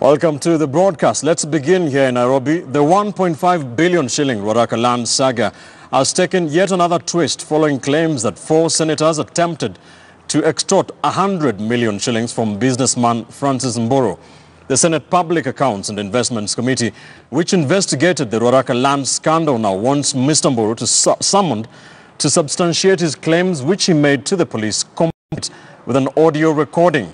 Welcome to the broadcast. Let's begin here in Nairobi. The 1.5 billion shilling Ruaraka Land saga has taken yet another twist following claims that 4 senators attempted to extort 100 million shillings from businessman Francis Mburu. The Senate Public Accounts and Investments Committee, which investigated the Ruaraka Land scandal, now wants Mr. Mburu to summoned to substantiate his claims, which he made to the police, complete with an audio recording.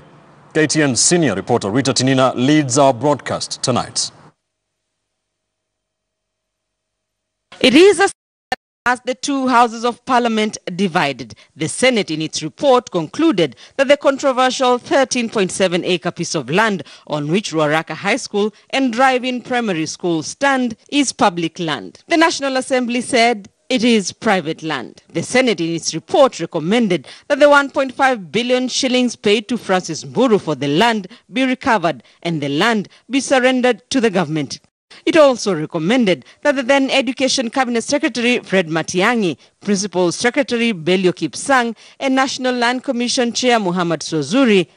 KTN senior reporter Rita Tinina leads our broadcast tonight. It is as the two houses of parliament divided. The Senate in its report concluded that the controversial 13.7-acre piece of land on which Ruaraka High School and Drive-In Primary School stand is public land. The National Assembly said it is private land. The Senate in its report recommended that the 1.5 billion shillings paid to Francis Mburu for the land be recovered and the land be surrendered to the government. It also recommended that the then Education Cabinet Secretary Fred Matiang'i, Principal Secretary Belio Kipsang and National Land Commission Chair Muhammad Sozuri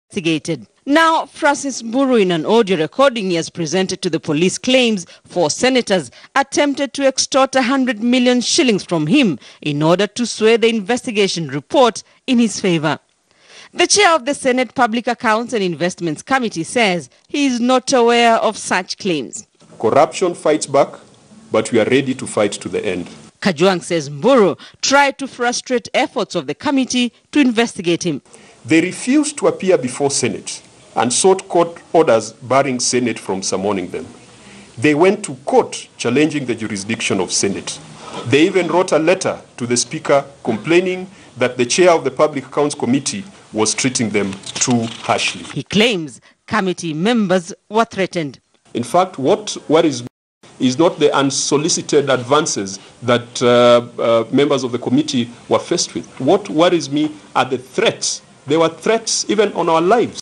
investigated. Now, Francis Mburu, in an audio recording he has presented to the police, claims 4 senators attempted to extort 100 million shillings from him in order to sway the investigation report in his favor. The chair of the Senate Public Accounts and Investments Committee says he is not aware of such claims. Corruption fights back, but we are ready to fight to the end. Kajwang says Mburu tried to frustrate efforts of the committee to investigate him. They refused to appear before Senate and sought court orders barring Senate from summoning them. They went to court challenging the jurisdiction of Senate. They even wrote a letter to the Speaker complaining that the chair of the Public Accounts Committee was treating them too harshly. He claims committee members were threatened. In fact, what worries me is not the unsolicited advances that members of the committee were faced with. What worries me are the threats. There were threats even on our lives.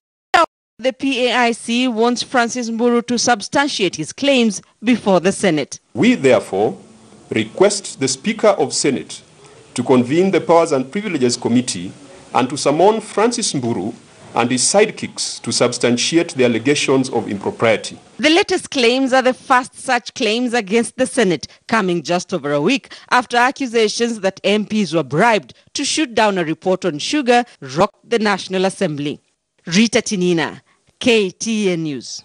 The PAIC wants Francis Mburu to substantiate his claims before the Senate. We therefore request the Speaker of Senate to convene the Powers and Privileges Committee and to summon Francis Mburu and his sidekicks to substantiate the allegations of impropriety. The latest claims are the first such claims against the Senate, coming just over a week after accusations that MPs were bribed to shoot down a report on sugar rocked the National Assembly. Rita Tinina, KTN News.